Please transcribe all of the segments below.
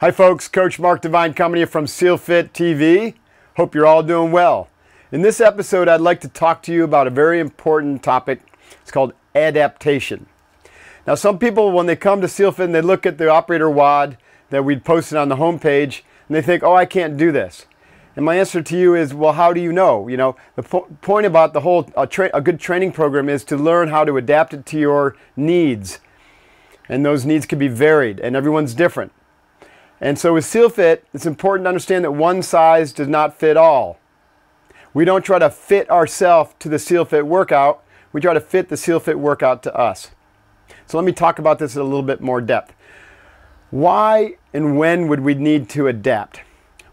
Hi folks, Coach Mark Devine coming to you from SealFit TV. Hope you're all doing well. In this episode, I'd like to talk to you about a very important topic. It's called adaptation. Now some people, when they come to SealFit and they look at the operator WOD that we'd posted on the homepage, and they think, oh, I can't do this. And my answer to you is, well, how do you know? You know, the point about the whole a good training program is to learn how to adapt it to your needs. And those needs can be varied, and everyone's different. And so with SealFit, it's important to understand that one size does not fit all. We don't try to fit ourselves to the SealFit workout. We try to fit the SealFit workout to us. So let me talk about this in a little bit more depth. Why and when would we need to adapt?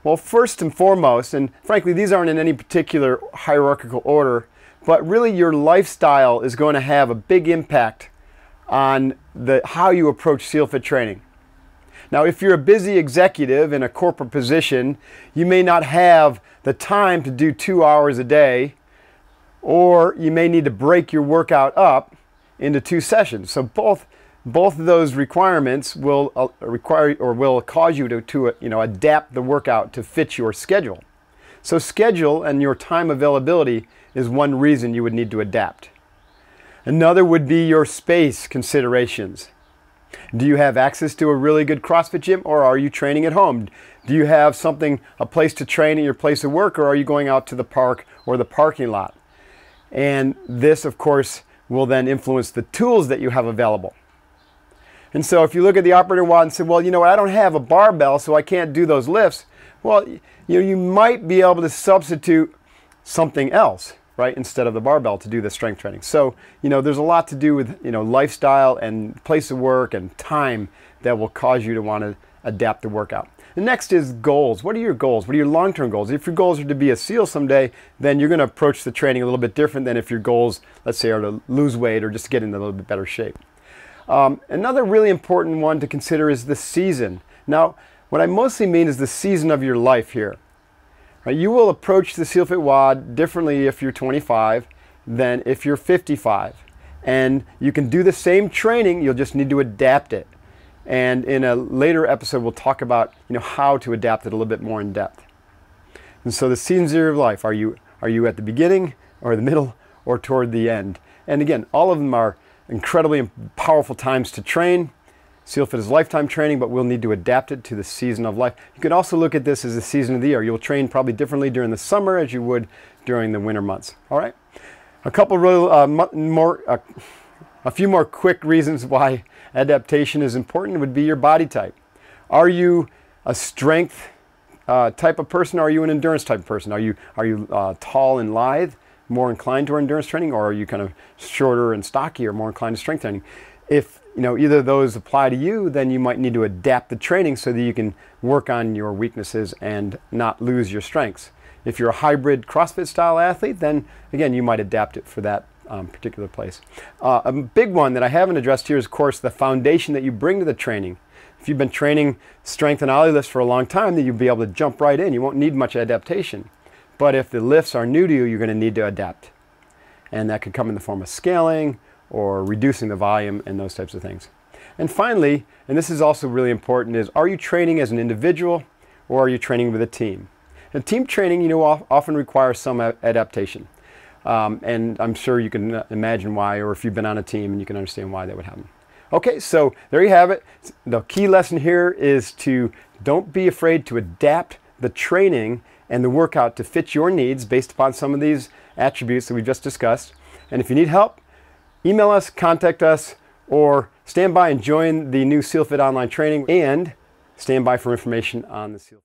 Well, first and foremost, and frankly, these aren't in any particular hierarchical order, but really your lifestyle is going to have a big impact on how you approach SealFit training. Now, if you're a busy executive in a corporate position, you may not have the time to do 2 hours a day, or you may need to break your workout up into 2 sessions. So both of those requirements will cause you to adapt the workout to fit your schedule. So schedule and your time availability is one reason you would need to adapt. Another would be your space considerations. Do you have access to a really good CrossFit gym, or are you training at home? Do you have a place to train at your place of work, or are you going out to the park or the parking lot? And this, of course, will then influence the tools that you have available. And so if you look at the operator WOD and say, well, you know what, I don't have a barbell, so I can't do those lifts. Well, you might be able to substitute something else, right, instead of the barbell to do the strength training. So, there's a lot to do with, lifestyle and place of work and time that will cause you to want to adapt the workout. The next is goals. What are your goals? What are your long-term goals? If your goals are to be a SEAL someday, then you're going to approach the training a little bit different than if your goals, let's say, are to lose weight or just to get in a little bit better shape. Another really important one to consider is the season. Now, what I mostly mean is the season of your life here. Right? You will approach the SealFit WOD differently if you're 25 than if you're 55. And you can do the same training, you'll just need to adapt it. And in a later episode, we'll talk about how to adapt it a little bit more in depth. And so the seasons of your life, are you at the beginning or the middle or toward the end? And again, all of them are incredibly powerful times to train. SealFit is lifetime training, but we'll need to adapt it to the season of life. You can also look at this as the season of the year. You'll train probably differently during the summer as you would during the winter months. All right? A couple real, a few more quick reasons why adaptation is important would be your body type. Are you a strength type of person, or are you an endurance type of person? Are you tall and lithe, more inclined to endurance training, or are you kind of shorter and stocky or more inclined to strength training? If either of those apply to you, then you might need to adapt the training so that you can work on your weaknesses and not lose your strengths. If you're a hybrid CrossFit style athlete, then again, you might adapt it for that particular place. A big one that I haven't addressed here is, of course, the foundation that you bring to the training. If you've been training strength and ollie lifts for a long time, then you'll be able to jump right in. You won't need much adaptation. But if the lifts are new to you, you're going to need to adapt. And that could come in the form of scaling or reducing the volume and those types of things. And finally, and this is also really important, is are you training as an individual or are you training with a team? And team training, often requires some adaptation. And I'm sure you can imagine why, or if you've been on a team, and you can understand why that would happen. Okay, so there you have it. The key lesson here is to don't be afraid to adapt the training and the workout to fit your needs based upon some of these attributes that we just discussed. And if you need help, email us, contact us, or stand by and join the new SealFit online training, and stand by for information on the SealFit.